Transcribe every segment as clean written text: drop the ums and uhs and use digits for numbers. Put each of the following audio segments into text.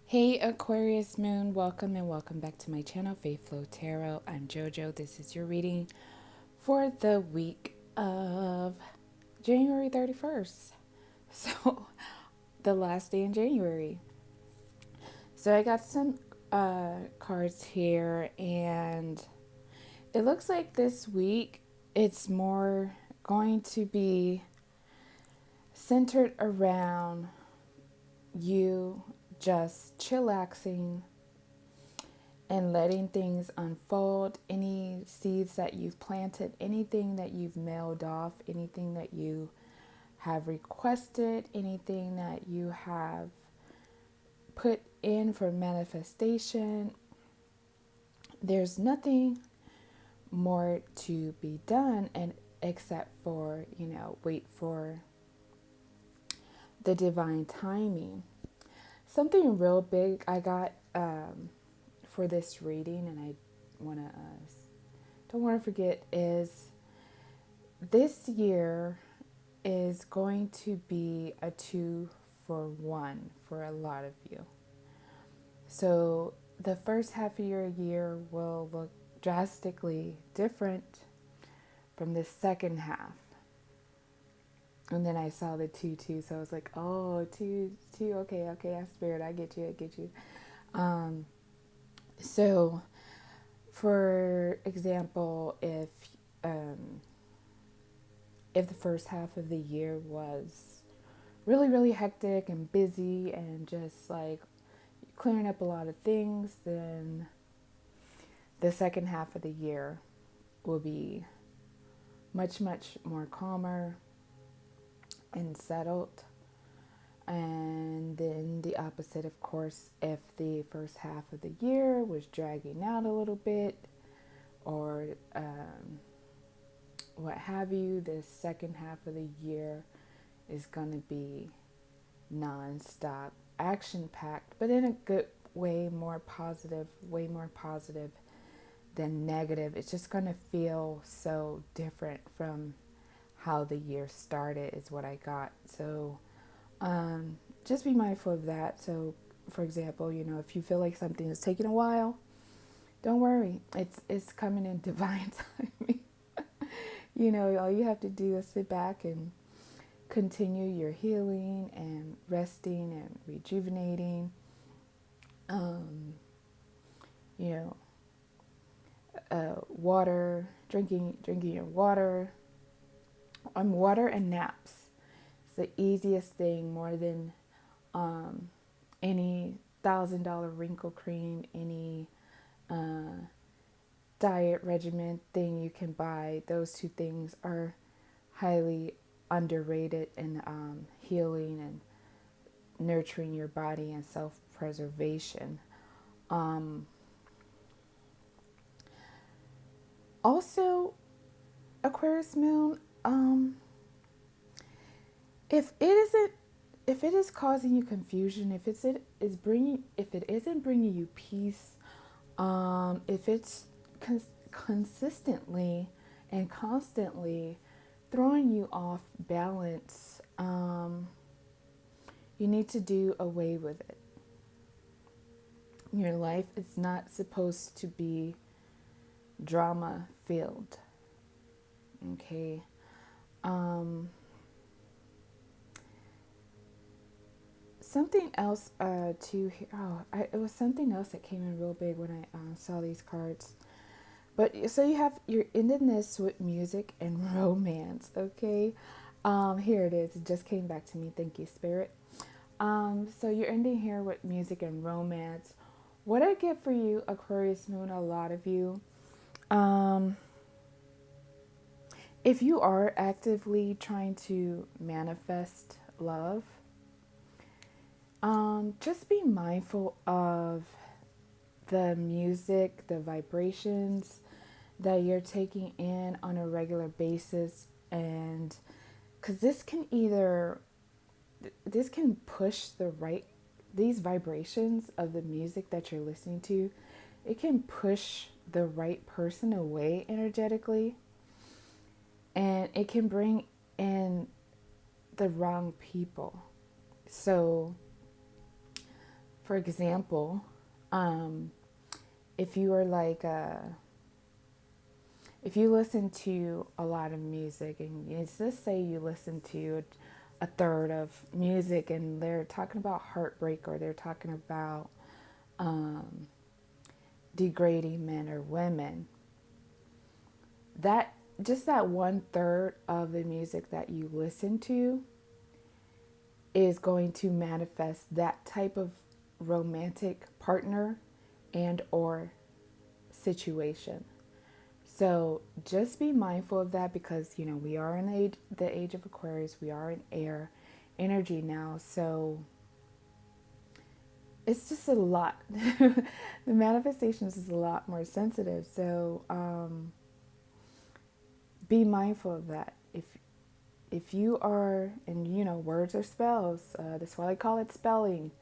Hey Aquarius Moon, welcome and welcome back to my channel, Faith Flow Tarot. I'm JoJo. This is your reading for the week of January 31st. So, the last day in January. So, I got some cards here, and it looks like this week it's more going to be centered around you just chillaxing and letting things unfold. Any seeds that you've planted, anything that you've mailed off, anything that you have requested, anything that you have put in for manifestation, there's nothing more to be done, and except for, wait for the divine timing. Something real big I got for this reading, and I don't want to forget, is this year is going to be a 2-for-1 for a lot of you. So the first half of your year will look drastically different from the second half. And then I saw the 2-2, so I was like, oh, 2, okay, Spirit, I get you. So, for example, if the first half of the year was really, really hectic and busy and just like clearing up a lot of things, then the second half of the year will be much, much more calmer and settled. And then the opposite, of course, if the first half of the year was dragging out a little bit or what have you, the second half of the year is going to be non-stop, action-packed, but in a good way, way more positive than negative. It's just going to feel so different from how the year started is what I got. So just be mindful of that. So, for example, if you feel like something is taking a while, don't worry. It's coming in divine timing. All you have to do is sit back and continue your healing and resting and rejuvenating. Water, drinking your water. Water and naps. It's the easiest thing, more than any $1,000 wrinkle cream, any diet regimen thing you can buy. Those two things are highly underrated in healing and nurturing your body and self-preservation. Also, Aquarius Moon, if it is causing you confusion, if it isn't bringing you peace, if it's consistently and constantly throwing you off balance, you need to do away with it. Your life is not supposed to be drama filled. Okay. Something else too here. It was something else that came in real big when I saw these cards. But so you're ending this with music and romance. Okay. Here it is. It just came back to me. Thank you, Spirit. So you're ending here with music and romance. What I get for you, Aquarius Moon, a lot of you, if you are actively trying to manifest love, just be mindful of the music, the vibrations that you're taking in on a regular basis, and because this can push these vibrations of the music that you're listening to, it can push the right person away energetically, and it can bring in the wrong people. So For example, if you are like if you listen to a lot of music, and let's say you listen to a third of music and they're talking about heartbreak, or they're talking about degrading men or women, that just that one third of the music that you listen to is going to manifest that type of romantic partner and or situation. So just be mindful of that, because we are in the age of Aquarius. We are in air energy now, so it's just a lot. The manifestations is a lot more sensitive. So be mindful of that. If you are, and words are spells. That's why I call it spelling.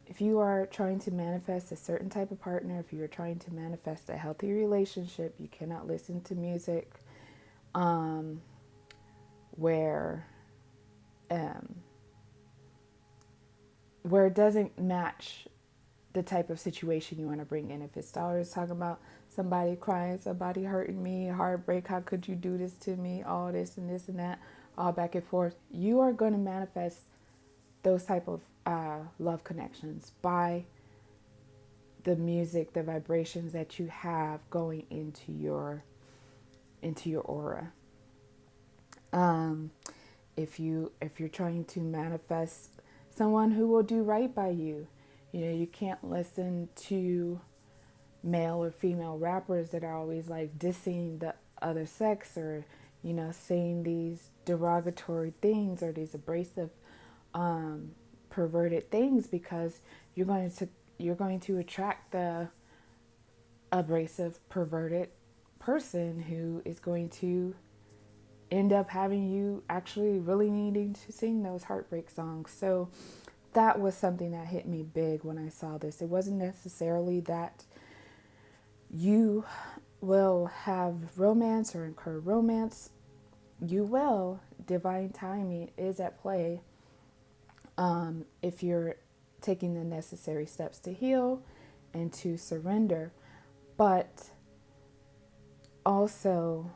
If you are trying to manifest a certain type of partner, if you're trying to manifest a healthy relationship, you cannot listen to music where it doesn't match the type of situation you want to bring in. If it's always talking about somebody crying, somebody hurting me, heartbreak, how could you do this to me, all this and this and that, all back and forth, you are going to manifest those type of love connections by the music, the vibrations that you have going into your aura. If you're trying to manifest someone who will do right by you, you can't listen to male or female rappers that are always like dissing the other sex, or saying these derogatory things or these abrasive perverted things, because you're going to attract the abrasive perverted person who is going to end up having you actually really needing to sing those heartbreak songs. So that was something that hit me big when I saw this. It wasn't necessarily that you will have romance or incur romance. You will. Divine timing is at play. If you're taking the necessary steps to heal and to surrender. But also,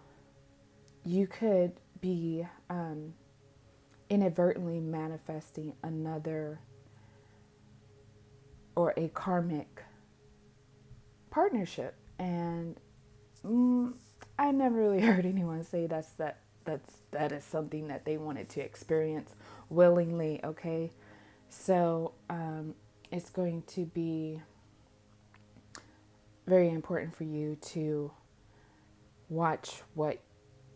you could be inadvertently manifesting another or a karmic partnership. And I never really heard anyone say that is something that they wanted to experience willingly. Okay, so it's going to be very important for you to watch what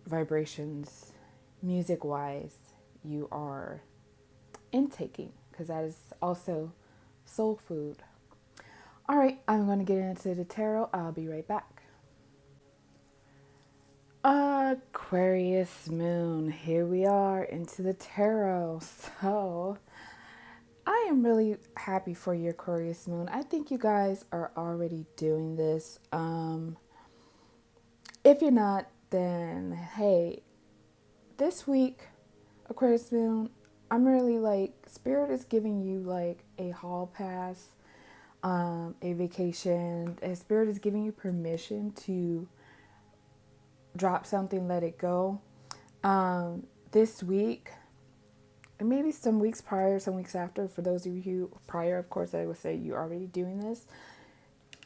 vibrations, music wise, you are intaking, because that is also soul food. All right, I'm going to get into the tarot. I'll be right back. Aquarius moon, here we are into the tarot. So I am really happy for your Aquarius moon. I think you guys are already doing this. If you're not, then hey, this week, Aquarius moon, I'm really like, Spirit is giving you like a hall pass, a vacation. Spirit is giving you permission to drop something, let it go. This week, and maybe some weeks prior, some weeks after, for those of you who prior, of course, I would say you're already doing this.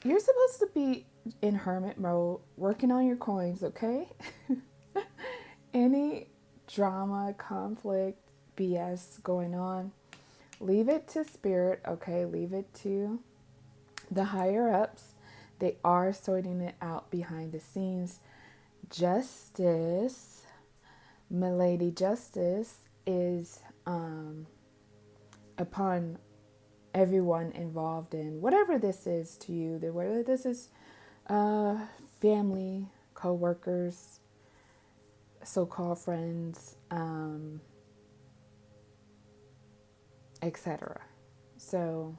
You're supposed to be in hermit mode, working on your coins, okay? Any drama, conflict, BS going on, leave it to Spirit, okay? Leave it to the higher ups. They are sorting it out behind the scenes. Justice, Milady Justice, is upon everyone involved in whatever this is to you, whether this is family, co-workers, so-called friends, etc. So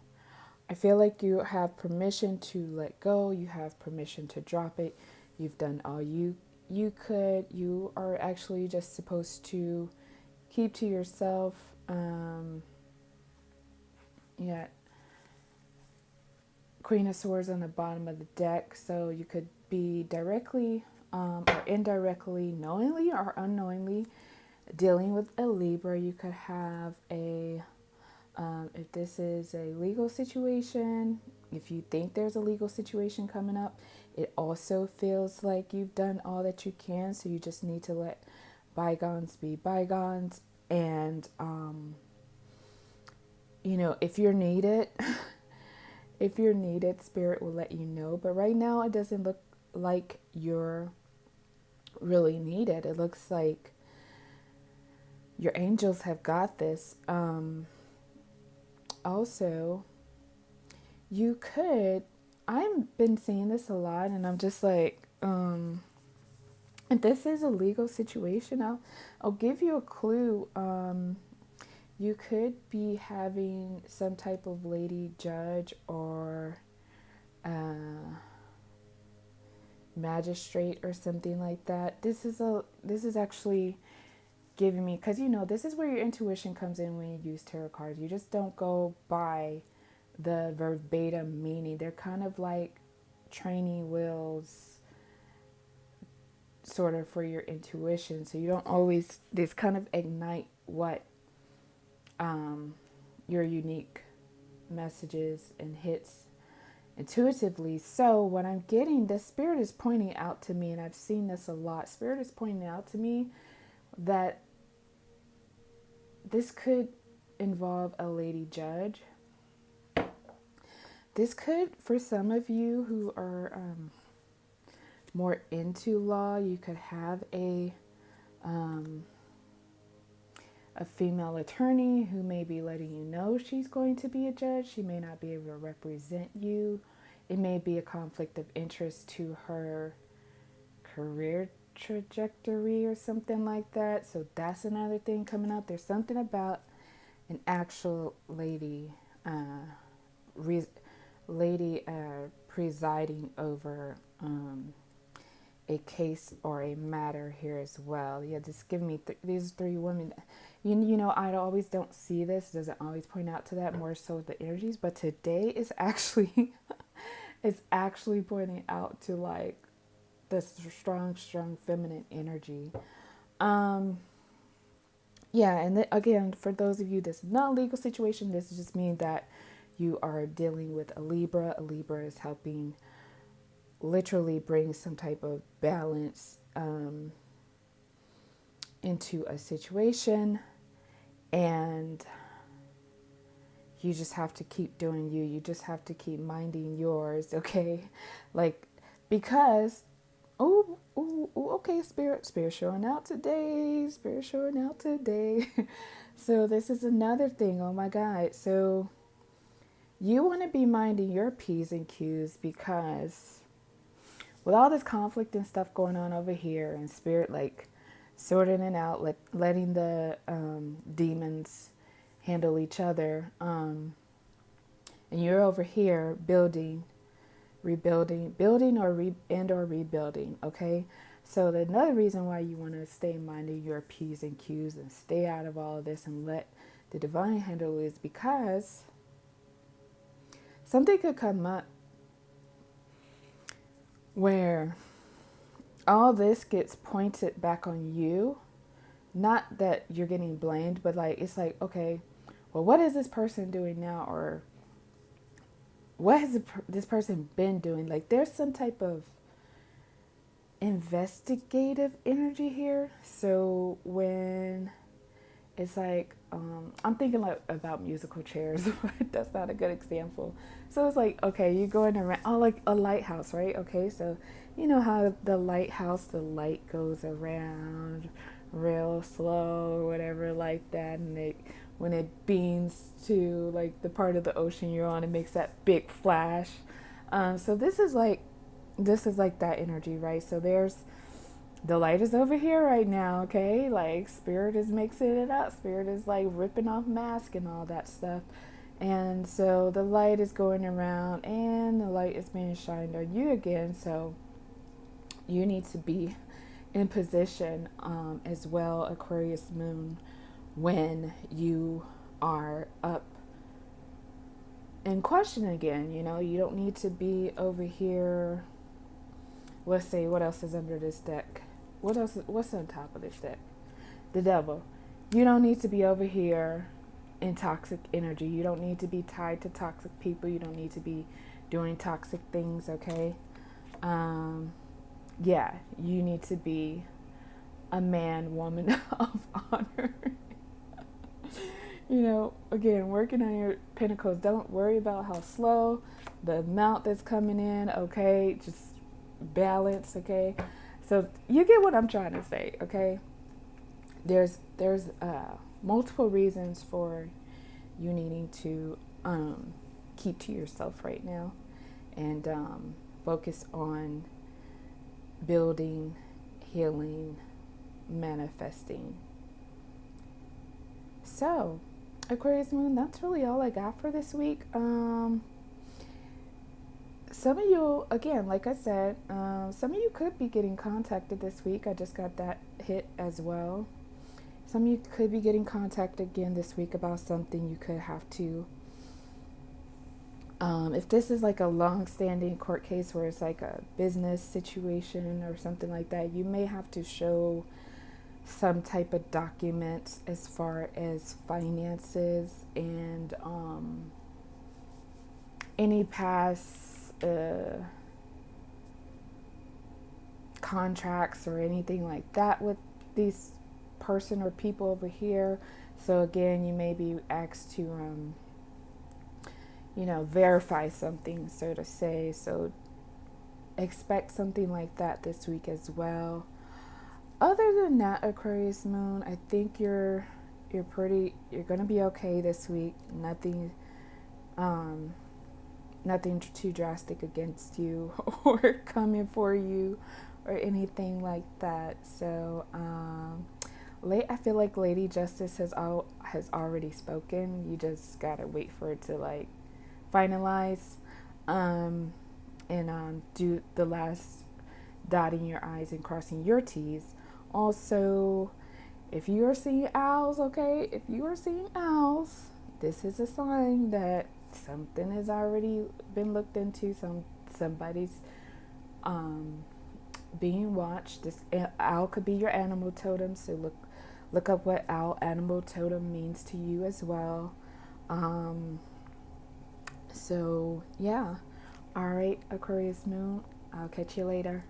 I feel like you have permission to let go. You have permission to drop it. You've done all you could. You are actually just supposed to keep to yourself. You got Queen of Swords on the bottom of the deck. So you could be directly or indirectly, knowingly or unknowingly, dealing with a Libra. You could have a, if this is a legal situation, if you think there's a legal situation coming up, it also feels like you've done all that you can. So you just need to let bygones be bygones. And, if you're needed, if you're needed, Spirit will let you know. But right now, it doesn't look like you're really needed. It looks like your angels have got this. Also, I've been seeing this a lot, and I'm just like, if this is a legal situation, I'll give you a clue. You could be having some type of lady judge or magistrate or something like that. This is actually giving me, because this is where your intuition comes in when you use tarot cards. You just don't go by the verbatim meaning. They're kind of like training wheels sort of for your intuition, so you don't always, this kind of ignite what your unique messages and hits intuitively. So what I'm getting, the Spirit is pointing out to me, and I've seen this a lot, Spirit is pointing out to me that this could involve a lady judge. This could, for some of you who are more into law, you could have a female attorney who may be letting you know she's going to be a judge. She may not be able to represent you. It may be a conflict of interest to her career trajectory or something like that. So that's another thing coming up. There's something about an actual lady presiding over a case or a matter here as well. Yeah, just give me these three women. I always don't see this. Doesn't always point out to that, more so the energies. But today is actually, it's actually pointing out to like the strong feminine energy. Yeah, and again, for those of you that's not a legal situation, this just means that you are dealing with a Libra. A Libra is helping literally bring some type of balance into a situation, and you just have to keep doing you. You just have to keep minding yours, okay? Like, because, okay, Spirit showing out today. Spirit showing out today. So this is another thing. Oh my God. So you want to be minding your P's and Q's, because with all this conflict and stuff going on over here, and Spirit like sorting it out, letting the demons handle each other, and you're over here building, rebuilding, building or rebuilding. Okay, so another reason why you want to stay minding your P's and Q's and stay out of all of this and let the divine handle is because something could come up where all this gets pointed back on you. Not that you're getting blamed, but like, it's like, okay, well, what is this person doing now? Or what has this person been doing? Like, there's some type of investigative energy here. So when it's like, I'm thinking like about musical chairs, but that's not a good example. So it's like, okay, you're going around, like a lighthouse, right? Okay, so you know how the lighthouse, the light goes around real slow or whatever like that, and when it beams to like the part of the ocean you're on, it makes that big flash. So this is like that energy, right? So the light is over here right now, okay? Like, Spirit is mixing it up. Spirit is like ripping off mask and all that stuff. And so the light is going around and the light is being shined on you again. So you need to be in position as well, Aquarius moon, when you are up and question again. You know, you don't need to be over here. Let's see, what else is under this deck? What's on top of this deck? The devil. You don't need to be over here in toxic energy. You don't need to be tied to toxic people. You don't need to be doing toxic things, okay? Yeah, you need to be a man, woman of honor. You know, again, working on your pentacles. Don't worry about how slow the amount that's coming in, okay? Just balance, okay? So you get what I'm trying to say, okay? There's multiple reasons for you needing to keep to yourself right now and focus on building, healing, manifesting. So, Aquarius moon, that's really all I got for this week. Some of you, again, like I said, some of you could be getting contacted this week. I just got that hit as well. Some of you could be getting contacted again this week about something. You could have to, if this is like a long-standing court case where it's like a business situation or something like that, you may have to show some type of documents as far as finances and any past contracts or anything like that with these person or people over here. So again, you may be asked to you know, verify something, so to say. So expect something like that this week as well. Other than that, Aquarius moon, I think you're gonna be okay this week. Nothing too drastic against you or coming for you or anything like that. So I feel like Lady Justice has already spoken. You just gotta wait for it to like finalize and do the last dotting your I's and crossing your T's. Also, if you are seeing owls, okay, if you are seeing owls, this is a sign that something has already been looked into. Somebody's being watched. This owl could be your animal totem, so look up what owl animal totem means to you as well. So yeah, all right, Aquarius moon, I'll catch you later.